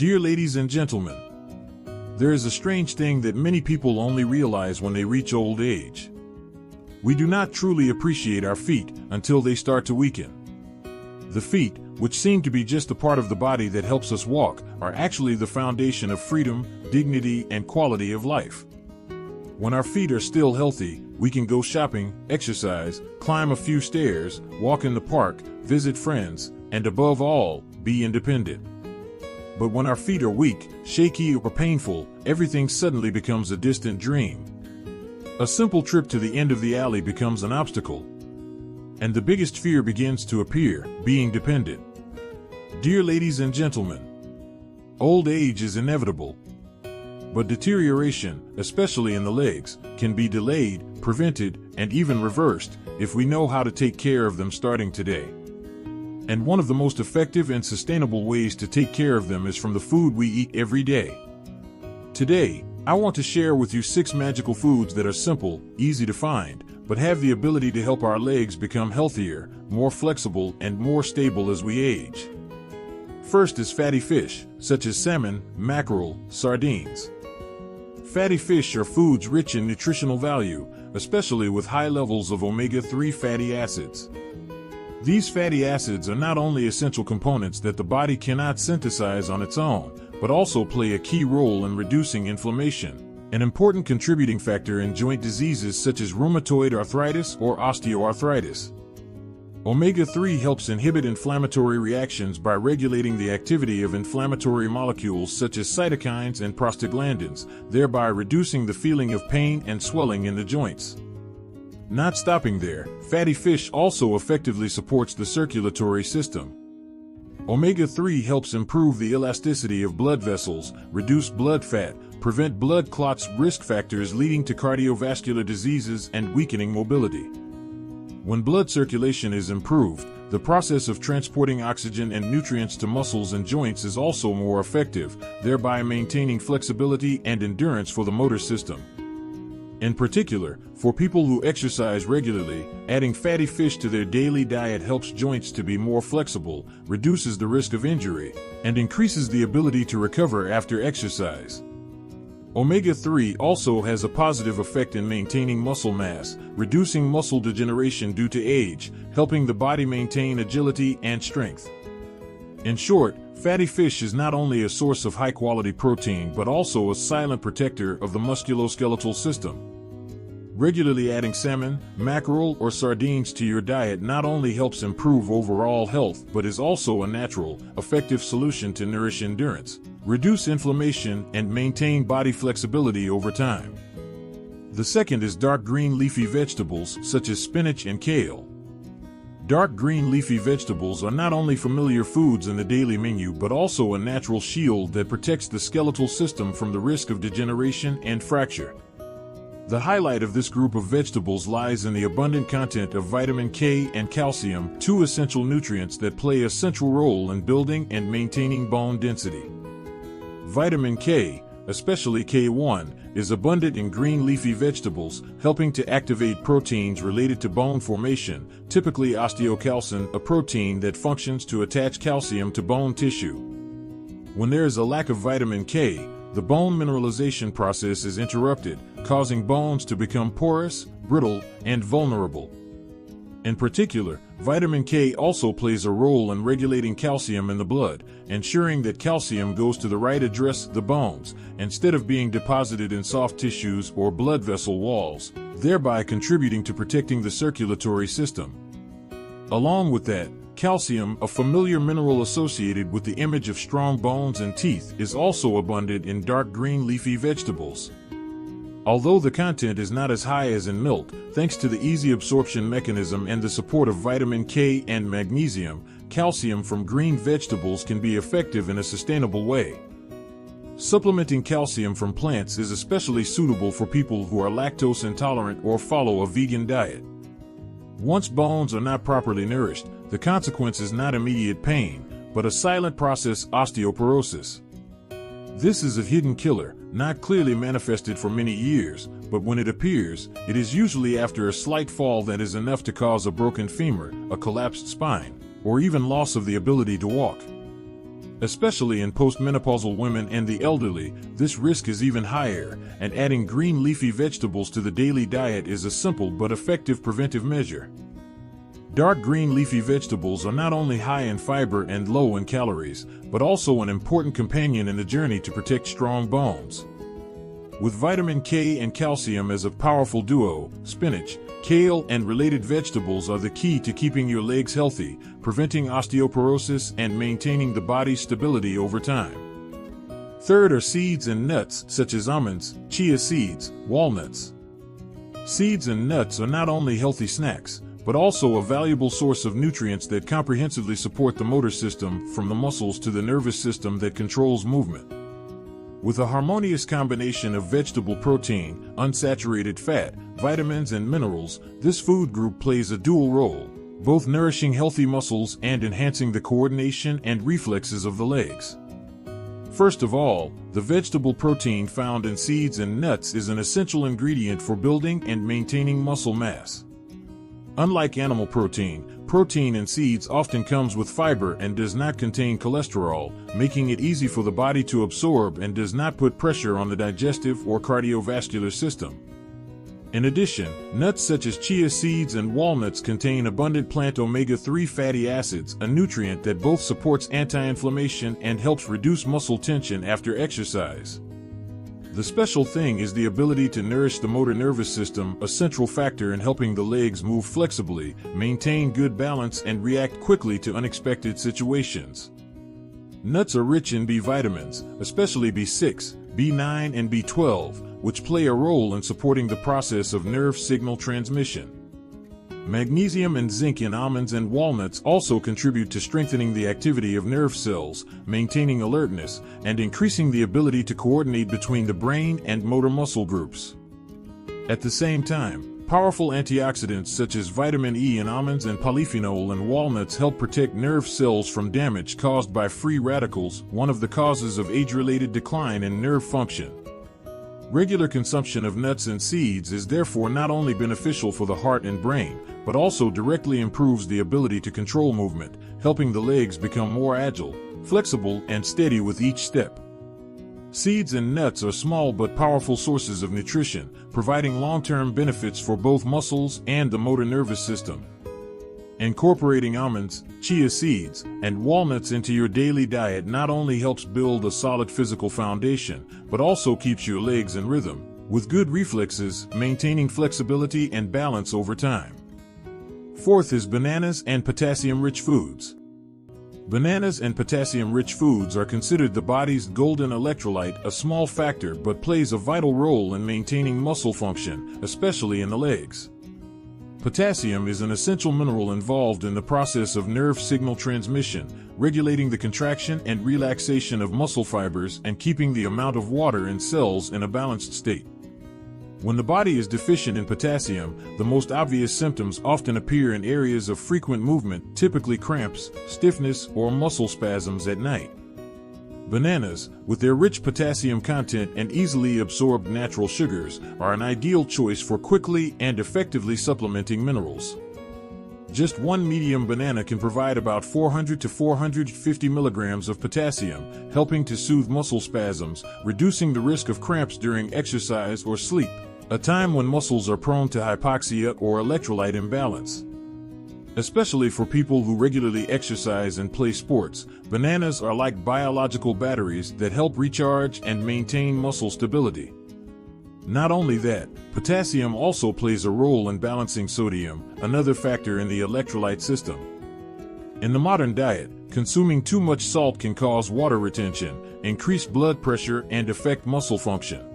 Dear ladies and gentlemen, there is a strange thing that many people only realize when they reach old age. We do not truly appreciate our feet until they start to weaken. The feet, which seem to be just a part of the body that helps us walk, are actually the foundation of freedom, dignity, and quality of life. When our feet are still healthy, we can go shopping, exercise, climb a few stairs, walk in the park, visit friends, and above all, be independent. But when our feet are weak, shaky, or painful, everything suddenly becomes a distant dream. A simple trip to the end of the alley becomes an obstacle. And the biggest fear begins to appear, being dependent. Dear ladies and gentlemen, old age is inevitable. But deterioration, especially in the legs, can be delayed, prevented, and even reversed if we know how to take care of them starting today. And one of the most effective and sustainable ways to take care of them is from the food we eat every day. Today, I want to share with you 6 magical foods that are simple, easy to find, but have the ability to help our legs become healthier, more flexible, and more stable as we age. First is fatty fish, such as salmon, mackerel, sardines. Fatty fish are foods rich in nutritional value, especially with high levels of omega-3 fatty acids. These fatty acids are not only essential components that the body cannot synthesize on its own, but also play a key role in reducing inflammation, an important contributing factor in joint diseases such as rheumatoid arthritis or osteoarthritis. Omega-3 helps inhibit inflammatory reactions by regulating the activity of inflammatory molecules such as cytokines and prostaglandins, thereby reducing the feeling of pain and swelling in the joints. Not stopping there, fatty fish also effectively supports the circulatory system. Omega-3 helps improve the elasticity of blood vessels, reduce blood fat, prevent blood clots, risk factors leading to cardiovascular diseases, and weakening mobility. When blood circulation is improved, the process of transporting oxygen and nutrients to muscles and joints is also more effective, thereby maintaining flexibility and endurance for the motor system. In particular, for people who exercise regularly, adding fatty fish to their daily diet helps joints to be more flexible, reduces the risk of injury, and increases the ability to recover after exercise. Omega-3 also has a positive effect in maintaining muscle mass, reducing muscle degeneration due to age, helping the body maintain agility and strength. In short, fatty fish is not only a source of high-quality protein but also a silent protector of the musculoskeletal system. Regularly adding salmon, mackerel, or sardines to your diet not only helps improve overall health but is also a natural, effective solution to nourish endurance, reduce inflammation, and maintain body flexibility over time. The second is dark green leafy vegetables such as spinach and kale. Dark green leafy vegetables are not only familiar foods in the daily menu but also a natural shield that protects the skeletal system from the risk of degeneration and fracture. The highlight of this group of vegetables lies in the abundant content of vitamin K and calcium, 2 essential nutrients that play a central role in building and maintaining bone density. Vitamin K, especially K1, is abundant in green leafy vegetables, helping to activate proteins related to bone formation, typically osteocalcin, a protein that functions to attach calcium to bone tissue. When there is a lack of vitamin K, the bone mineralization process is interrupted, causing bones to become porous, brittle, and vulnerable. In particular, vitamin K also plays a role in regulating calcium in the blood, ensuring that calcium goes to the right address, the bones, instead of being deposited in soft tissues or blood vessel walls, thereby contributing to protecting the circulatory system. Along with that, calcium, a familiar mineral associated with the image of strong bones and teeth, is also abundant in dark green leafy vegetables. Although the content is not as high as in milk, thanks to the easy absorption mechanism and the support of vitamin K and magnesium, calcium from green vegetables can be effective in a sustainable way. Supplementing calcium from plants is especially suitable for people who are lactose intolerant or follow a vegan diet. Once bones are not properly nourished, the consequence is not immediate pain, but a silent process, osteoporosis. This is a hidden killer, not clearly manifested for many years, but when it appears, it is usually after a slight fall that is enough to cause a broken femur, a collapsed spine, or even loss of the ability to walk. Especially in postmenopausal women and the elderly, this risk is even higher, and adding green leafy vegetables to the daily diet is a simple but effective preventive measure. Dark green leafy vegetables are not only high in fiber and low in calories, but also an important companion in the journey to protect strong bones. With vitamin K and calcium as a powerful duo, spinach, kale, and related vegetables are the key to keeping your legs healthy, preventing osteoporosis, and maintaining the body's stability over time. Third are seeds and nuts, such as almonds, chia seeds, walnuts. Seeds and nuts are not only healthy snacks, but also a valuable source of nutrients that comprehensively support the motor system, from the muscles to the nervous system that controls movement. With a harmonious combination of vegetable protein, unsaturated fat, vitamins, and minerals, this food group plays a dual role, both nourishing healthy muscles and enhancing the coordination and reflexes of the legs. First of all, the vegetable protein found in seeds and nuts is an essential ingredient for building and maintaining muscle mass. Unlike animal protein, protein in seeds often comes with fiber and does not contain cholesterol, making it easy for the body to absorb and does not put pressure on the digestive or cardiovascular system. In addition, nuts such as chia seeds and walnuts contain abundant plant omega-3 fatty acids, a nutrient that both supports anti-inflammation and helps reduce muscle tension after exercise. The special thing is the ability to nourish the motor nervous system, a central factor in helping the legs move flexibly, maintain good balance, and react quickly to unexpected situations. Nuts are rich in B vitamins, especially B6, B9, and B12, which play a role in supporting the process of nerve signal transmission. Magnesium and zinc in almonds and walnuts also contribute to strengthening the activity of nerve cells, maintaining alertness, and increasing the ability to coordinate between the brain and motor muscle groups. At the same time, powerful antioxidants such as vitamin E in almonds and polyphenol in walnuts help protect nerve cells from damage caused by free radicals, one of the causes of age-related decline in nerve function. Regular consumption of nuts and seeds is therefore not only beneficial for the heart and brain, but also directly improves the ability to control movement, helping the legs become more agile, flexible, and steady with each step. Seeds and nuts are small but powerful sources of nutrition, providing long-term benefits for both muscles and the motor nervous system. Incorporating almonds, chia seeds, and walnuts into your daily diet not only helps build a solid physical foundation, but also keeps your legs in rhythm, with good reflexes, maintaining flexibility and balance over time. Fourth is bananas and potassium-rich foods. Bananas and potassium-rich foods are considered the body's golden electrolyte, a small factor but plays a vital role in maintaining muscle function, especially in the legs. Potassium is an essential mineral involved in the process of nerve signal transmission, regulating the contraction and relaxation of muscle fibers and keeping the amount of water in cells in a balanced state. When the body is deficient in potassium, the most obvious symptoms often appear in areas of frequent movement, typically cramps, stiffness, or muscle spasms at night. Bananas, with their rich potassium content and easily absorbed natural sugars, are an ideal choice for quickly and effectively supplementing minerals. Just one medium banana can provide about 400 to 450 milligrams of potassium, helping to soothe muscle spasms, reducing the risk of cramps during exercise or sleep, a time when muscles are prone to hypoxia or electrolyte imbalance. Especially for people who regularly exercise and play sports, bananas are like biological batteries that help recharge and maintain muscle stability. Not only that, potassium also plays a role in balancing sodium, another factor in the electrolyte system. In the modern diet, consuming too much salt can cause water retention, increase blood pressure, and affect muscle function.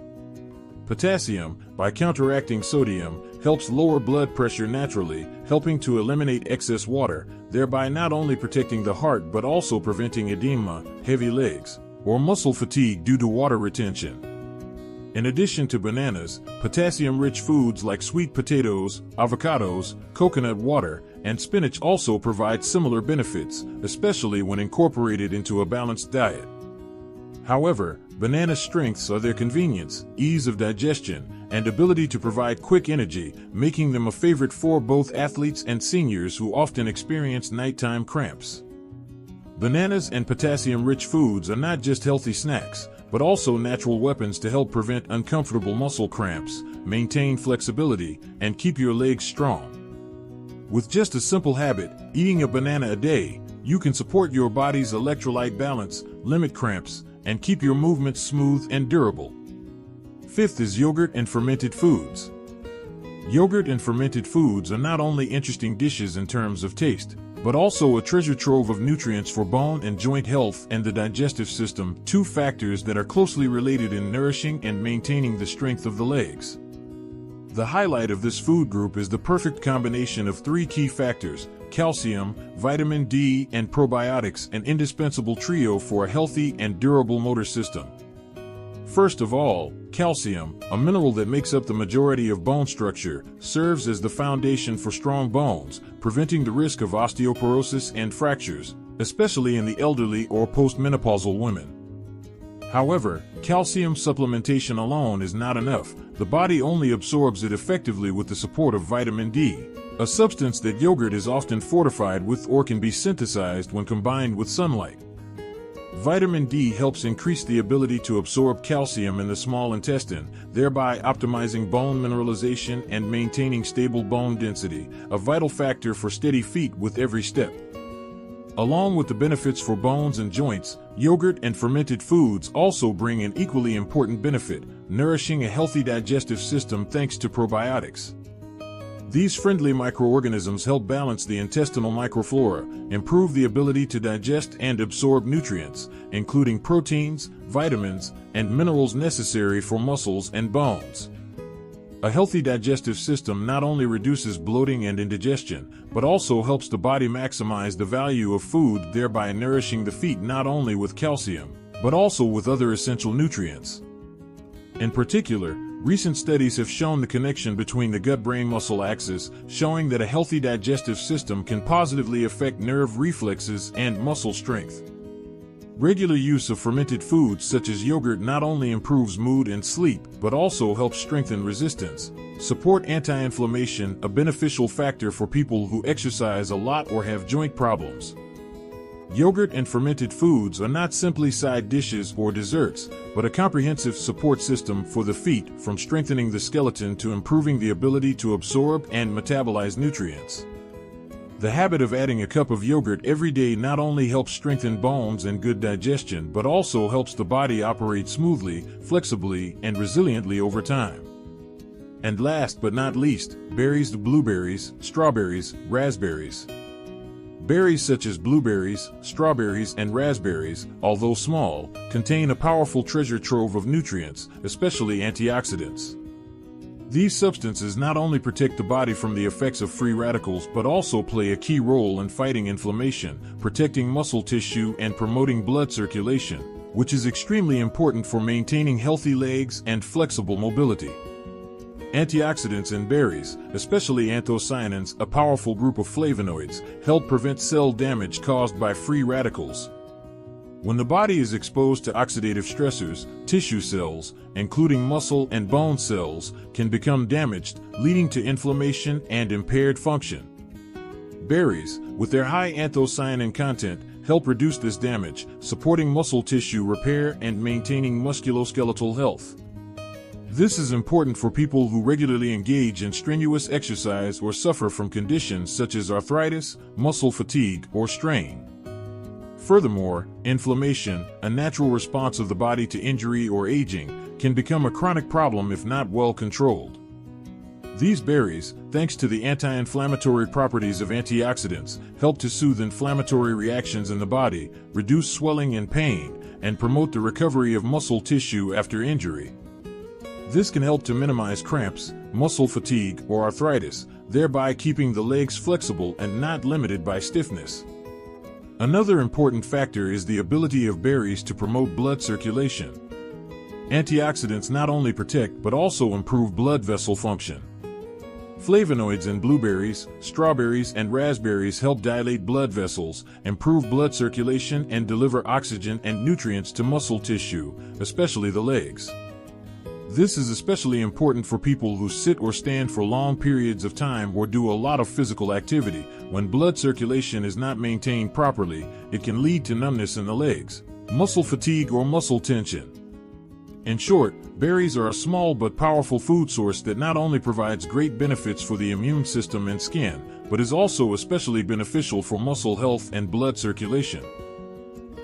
Potassium, by counteracting sodium, helps lower blood pressure naturally, helping to eliminate excess water, thereby not only protecting the heart but also preventing edema, heavy legs, or muscle fatigue due to water retention. In addition to bananas, potassium-rich foods like sweet potatoes, avocados, coconut water, and spinach also provide similar benefits, especially when incorporated into a balanced diet. However, banana strengths are their convenience, ease of digestion, and ability to provide quick energy, making them a favorite for both athletes and seniors who often experience nighttime cramps. Bananas and potassium-rich foods are not just healthy snacks, but also natural weapons to help prevent uncomfortable muscle cramps, maintain flexibility, and keep your legs strong. With just a simple habit, eating a banana a day, you can support your body's electrolyte balance, limit cramps, and keep your movements smooth and durable. Fifth is yogurt and fermented foods. Yogurt and fermented foods are not only interesting dishes in terms of taste, but also a treasure trove of nutrients for bone and joint health and the digestive system, two factors that are closely related in nourishing and maintaining the strength of the legs. The highlight of this food group is the perfect combination of three key factors: calcium, vitamin D, and probiotics, an indispensable trio for a healthy and durable motor system. First of all, calcium, a mineral that makes up the majority of bone structure, serves as the foundation for strong bones, preventing the risk of osteoporosis and fractures, especially in the elderly or postmenopausal women. However, calcium supplementation alone is not enough. The body only absorbs it effectively with the support of vitamin D, a substance that yogurt is often fortified with or can be synthesized when combined with sunlight. Vitamin D helps increase the ability to absorb calcium in the small intestine, thereby optimizing bone mineralization and maintaining stable bone density, a vital factor for steady feet with every step. Along with the benefits for bones and joints, yogurt and fermented foods also bring an equally important benefit: nourishing a healthy digestive system thanks to probiotics. These friendly microorganisms help balance the intestinal microflora, improve the ability to digest and absorb nutrients, including proteins, vitamins, and minerals necessary for muscles and bones. A healthy digestive system not only reduces bloating and indigestion, but also helps the body maximize the value of food, thereby nourishing the feet not only with calcium, but also with other essential nutrients. In particular, recent studies have shown the connection between the gut-brain muscle axis, showing that a healthy digestive system can positively affect nerve reflexes and muscle strength. Regular use of fermented foods such as yogurt not only improves mood and sleep, but also helps strengthen resistance, support anti-inflammation, a beneficial factor for people who exercise a lot or have joint problems. Yogurt and fermented foods are not simply side dishes or desserts, but a comprehensive support system for the feet, from strengthening the skeleton to improving the ability to absorb and metabolize nutrients. The habit of adding a cup of yogurt every day not only helps strengthen bones and good digestion, but also helps the body operate smoothly, flexibly, and resiliently over time. And last but not least, berries: blueberries, strawberries, raspberries. Berries such as blueberries, strawberries, and raspberries, although small, contain a powerful treasure trove of nutrients, especially antioxidants. These substances not only protect the body from the effects of free radicals but also play a key role in fighting inflammation, protecting muscle tissue, and promoting blood circulation, which is extremely important for maintaining healthy legs and flexible mobility. Antioxidants in berries, especially anthocyanins, a powerful group of flavonoids, help prevent cell damage caused by free radicals. When the body is exposed to oxidative stressors, tissue cells, including muscle and bone cells, can become damaged, leading to inflammation and impaired function. Berries, with their high anthocyanin content, help reduce this damage, supporting muscle tissue repair and maintaining musculoskeletal health. This is important for people who regularly engage in strenuous exercise or suffer from conditions such as arthritis, muscle fatigue, or strain. Furthermore, inflammation, a natural response of the body to injury or aging, can become a chronic problem if not well controlled. These berries, thanks to the anti-inflammatory properties of antioxidants, help to soothe inflammatory reactions in the body, reduce swelling and pain, and promote the recovery of muscle tissue after injury. This can help to minimize cramps, muscle fatigue, or arthritis, thereby keeping the legs flexible and not limited by stiffness. Another important factor is the ability of berries to promote blood circulation. Antioxidants not only protect but also improve blood vessel function. Flavonoids in blueberries, strawberries, and raspberries help dilate blood vessels, improve blood circulation, and deliver oxygen and nutrients to muscle tissue, especially the legs. This is especially important for people who sit or stand for long periods of time or do a lot of physical activity. When blood circulation is not maintained properly, it can lead to numbness in the legs, muscle fatigue, or muscle tension. In short, berries are a small but powerful food source that not only provides great benefits for the immune system and skin, but is also especially beneficial for muscle health and blood circulation.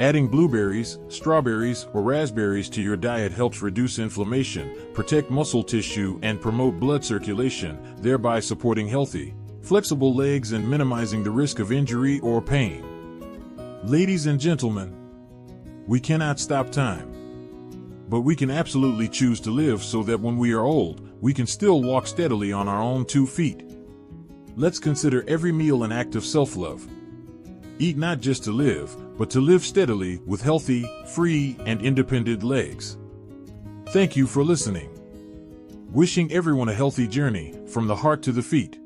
Adding blueberries, strawberries, or raspberries to your diet helps reduce inflammation, protect muscle tissue, and promote blood circulation, thereby supporting healthy, flexible legs and minimizing the risk of injury or pain. Ladies and gentlemen, we cannot stop time, but we can absolutely choose to live so that when we are old, we can still walk steadily on our own 2 feet. Let's consider every meal an act of self-love. Eat not just to live, but to live steadily with healthy, free, and independent legs. Thank you for listening. Wishing everyone a healthy journey, from the heart to the feet.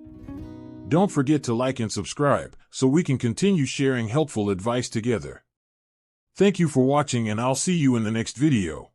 Don't forget to like and subscribe, so we can continue sharing helpful advice together. Thank you for watching, and I'll see you in the next video.